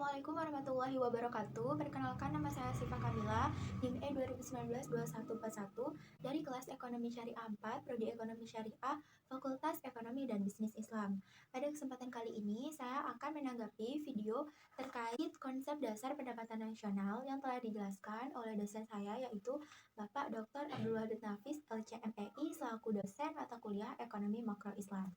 Assalamualaikum warahmatullahi wabarakatuh. Perkenalkan, nama saya Siva Kamila, NIM E 2019-2141 dari kelas Ekonomi Syariah 4, Prodi Ekonomi Syariah, Fakultas Ekonomi dan Bisnis Islam. Pada kesempatan kali ini, saya akan menanggapi video terkait konsep dasar pendapatan nasional yang telah dijelaskan oleh dosen saya, yaitu Bapak Dr. Abdul Wadud Nafis, LCMEI, selaku dosen mata kuliah Ekonomi Makro Islam.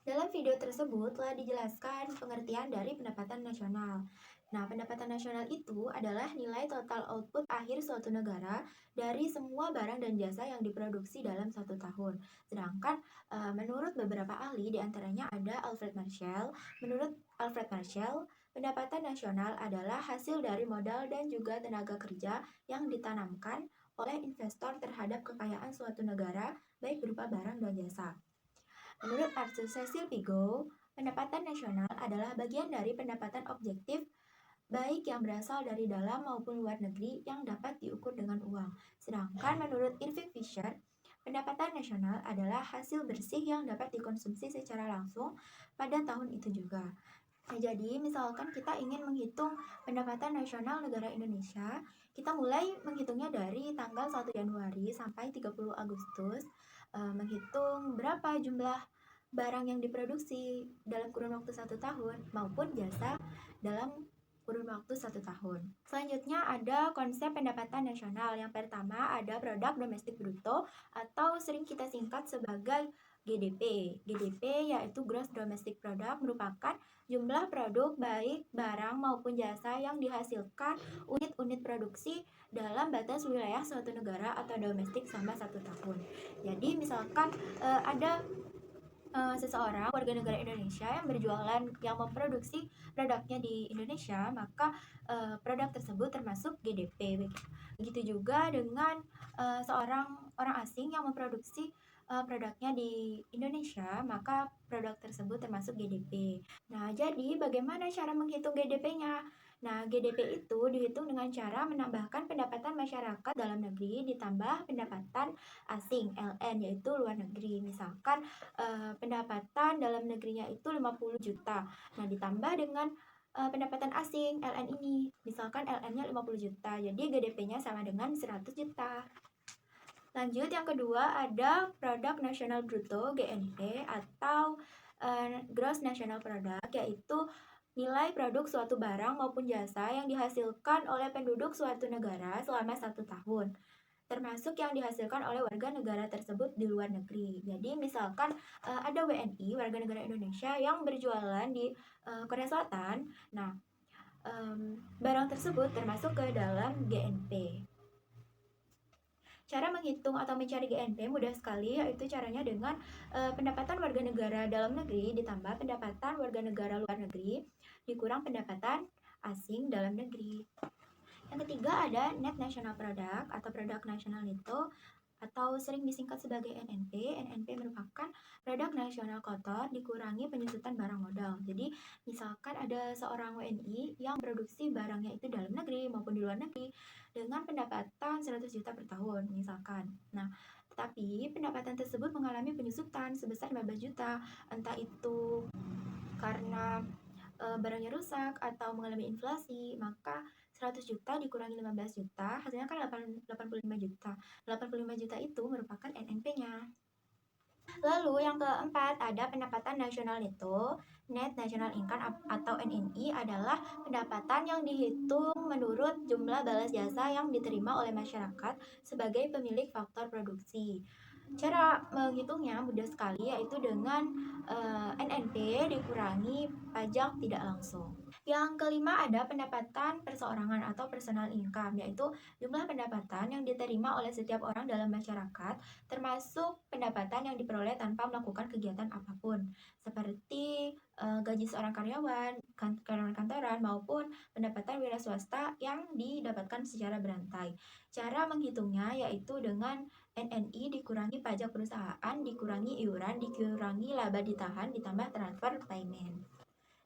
Dalam video tersebut telah dijelaskan pengertian dari pendapatan nasional. Nah, pendapatan nasional itu adalah nilai total output akhir suatu negara dari semua barang dan jasa yang diproduksi dalam satu tahun. Sedangkan menurut beberapa ahli, diantaranya ada Alfred Marshall. Menurut Alfred Marshall, pendapatan nasional adalah hasil dari modal dan juga tenaga kerja yang ditanamkan oleh investor terhadap kekayaan suatu negara, baik berupa barang dan jasa. Menurut Arthur Cecil Pigo, pendapatan nasional adalah bagian dari pendapatan objektif baik yang berasal dari dalam maupun luar negeri yang dapat diukur dengan uang. Sedangkan menurut Irving Fisher, pendapatan nasional adalah hasil bersih yang dapat dikonsumsi secara langsung pada tahun itu juga. Nah, jadi misalkan kita ingin menghitung pendapatan nasional negara Indonesia, kita mulai menghitungnya dari tanggal 1 Januari sampai 30 Agustus, menghitung berapa jumlah barang yang diproduksi dalam kurun waktu 1 tahun maupun jasa dalam kurun waktu 1 tahun. Selanjutnya ada konsep pendapatan nasional. Yang pertama ada produk domestik bruto atau sering kita singkat sebagai GDP. GDP yaitu Gross Domestic Product, merupakan jumlah produk baik barang maupun jasa yang dihasilkan unit-unit produksi dalam batas wilayah suatu negara atau domestik selama 1 tahun. Jadi misalkan ada seseorang warga negara Indonesia yang berjualan, yang memproduksi produknya di Indonesia, maka produk tersebut termasuk GDP. Begitu juga dengan seorang orang asing yang memproduksi produknya di Indonesia, maka produk tersebut termasuk GDP. Nah, jadi bagaimana cara menghitung GDP-nya? Nah, GDP itu dihitung dengan cara menambahkan pendapatan masyarakat dalam negeri ditambah pendapatan asing LN, yaitu luar negeri. Misalkan pendapatan dalam negerinya itu 50 juta. Nah, ditambah dengan pendapatan asing LN ini. Misalkan LN-nya 50 juta. Jadi GDP-nya sama dengan 100 juta. Lanjut, yang kedua ada produk nasional bruto GNP atau gross national product, yaitu nilai produk suatu barang maupun jasa yang dihasilkan oleh penduduk suatu negara selama 1 tahun, termasuk yang dihasilkan oleh warga negara tersebut di luar negeri. Jadi misalkan ada WNI, warga negara Indonesia, yang berjualan di Korea Selatan. Nah, barang tersebut termasuk ke dalam GNP. Cara menghitung atau mencari GNP mudah sekali, yaitu caranya dengan pendapatan warga negara dalam negeri ditambah pendapatan warga negara luar negeri dikurang pendapatan asing dalam negeri. Yang ketiga ada Net National Product atau produk nasional neto atau sering disingkat sebagai NNP. NNP merupakan produk nasional kotor dikurangi penyusutan barang modal. Jadi misalkan ada seorang WNI yang produksi barangnya itu dalam negeri maupun di luar negeri dengan pendapatan 100 juta per tahun misalkan. Nah, tetapi pendapatan tersebut mengalami penyusutan sebesar 15 juta, entah itu karena barangnya rusak atau mengalami inflasi, maka 100 juta dikurangi 15 juta, hasilnya kan 85 juta. 85 juta itu merupakan NNP-nya. Lalu yang keempat ada pendapatan nasional neto. Net National Income atau NNI adalah pendapatan yang dihitung menurut jumlah balas jasa yang diterima oleh masyarakat sebagai pemilik faktor produksi. Cara menghitungnya mudah sekali, yaitu dengan NNP dikurangi pajak tidak langsung. Yang kelima ada pendapatan perseorangan atau personal income, yaitu jumlah pendapatan yang diterima oleh setiap orang dalam masyarakat, termasuk pendapatan yang diperoleh tanpa melakukan kegiatan apapun, seperti gaji seorang karyawan, karyawan kantoran, maupun pendapatan wira swasta yang didapatkan secara berantai. Cara menghitungnya yaitu dengan NNI dikurangi pajak perusahaan, dikurangi iuran, dikurangi laba ditahan, ditambah transfer payment.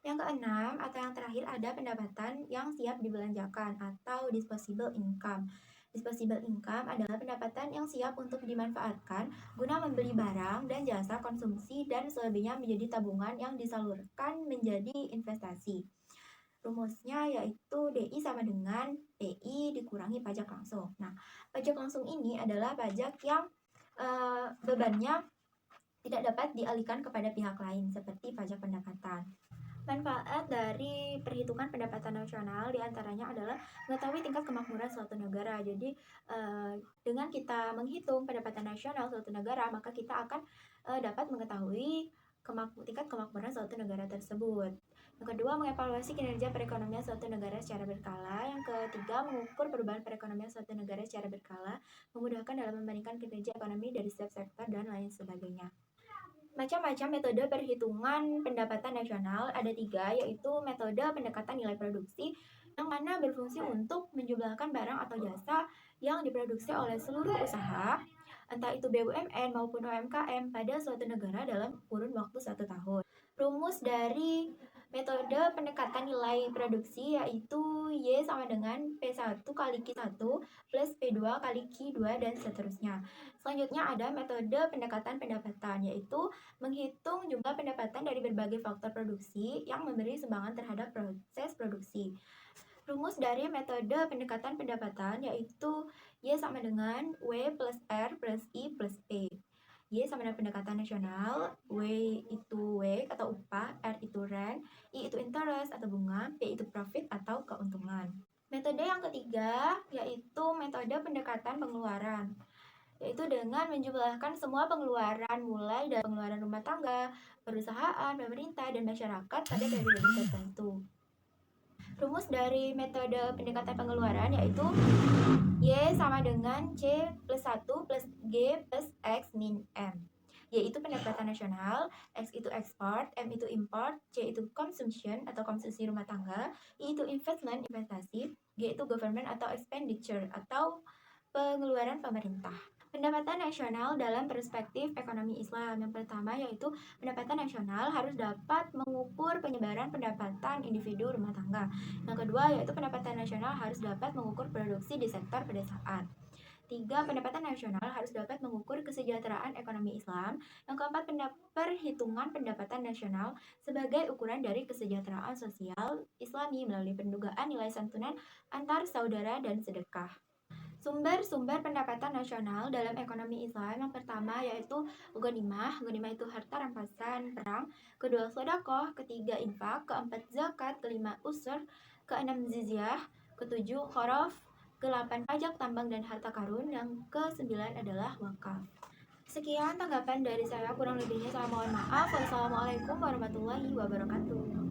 Yang keenam atau yang terakhir ada pendapatan yang siap dibelanjakan atau disposable income. Disposable income adalah pendapatan yang siap untuk dimanfaatkan guna membeli barang dan jasa konsumsi dan selebihnya menjadi tabungan yang disalurkan menjadi investasi. Rumusnya yaitu DI sama dengan PI dikurangi pajak langsung. Nah, pajak langsung ini adalah pajak yang bebannya tidak dapat dialihkan kepada pihak lain seperti pajak pendapatan. Manfaat dari perhitungan pendapatan nasional diantaranya adalah mengetahui tingkat kemakmuran suatu negara. Jadi dengan kita menghitung pendapatan nasional suatu negara, maka kita akan dapat mengetahui tingkat kemakmuran suatu negara tersebut. Yang kedua, mengevaluasi kinerja perekonomian suatu negara secara berkala. Yang ketiga, mengukur perubahan perekonomian suatu negara secara berkala, memudahkan dalam membandingkan kinerja ekonomi dari setiap sektor dan lain sebagainya. Macam-macam metode perhitungan pendapatan nasional ada 3, yaitu metode pendekatan nilai produksi yang mana berfungsi untuk menjumlahkan barang atau jasa yang diproduksi oleh seluruh usaha, entah itu BUMN maupun UMKM pada suatu negara dalam kurun waktu 1 tahun. Rumus dari metode pendekatan nilai produksi yaitu Y sama dengan P1 kali Q1 plus P2 kali Q2 dan seterusnya. Selanjutnya ada metode pendekatan pendapatan, yaitu menghitung jumlah pendapatan dari berbagai faktor produksi yang memberi sumbangan terhadap proses produksi. Rumus dari metode pendekatan pendapatan yaitu Y sama dengan W plus R plus I plus P. Y sama dengan pendekatan nasional, W itu W atau upah, R itu rent, I itu interest atau bunga, P itu profit atau keuntungan. Metode yang ketiga yaitu metode pendekatan pengeluaran, yaitu dengan menjumlahkan semua pengeluaran mulai dari pengeluaran rumah tangga, perusahaan, pemerintah, dan masyarakat pada periode tertentu. Rumus dari metode pendekatan pengeluaran yaitu Y sama dengan C plus 1 plus G plus X min M. Y itu pendapatan nasional, X itu export, M itu import, C itu consumption atau konsumsi rumah tangga, I itu investment, investasi, G itu government atau expenditure atau pengeluaran pemerintah. Pendapatan nasional dalam perspektif ekonomi Islam. Yang pertama yaitu pendapatan nasional harus dapat mengukur penyebaran pendapatan individu rumah tangga. Yang kedua yaitu pendapatan nasional harus dapat mengukur produksi di sektor pedesaan. 3. Pendapatan nasional harus dapat mengukur kesejahteraan ekonomi Islam. Yang keempat, perhitungan pendapatan nasional sebagai ukuran dari kesejahteraan sosial Islami melalui pendugaan nilai santunan antar saudara dan sedekah. Sumber-sumber pendapatan nasional dalam ekonomi Islam yang pertama yaitu ghanimah. Ghanimah itu harta rampasan perang. Kedua sedekah, ketiga infak, keempat zakat, kelima usur, keenam jizyah, ketujuh khorof, ke-8 pajak tambang dan harta karun, yang ke-9 adalah wakaf. Sekian tanggapan dari saya, kurang lebihnya saya mohon maaf. Wassalamualaikum warahmatullahi wabarakatuh.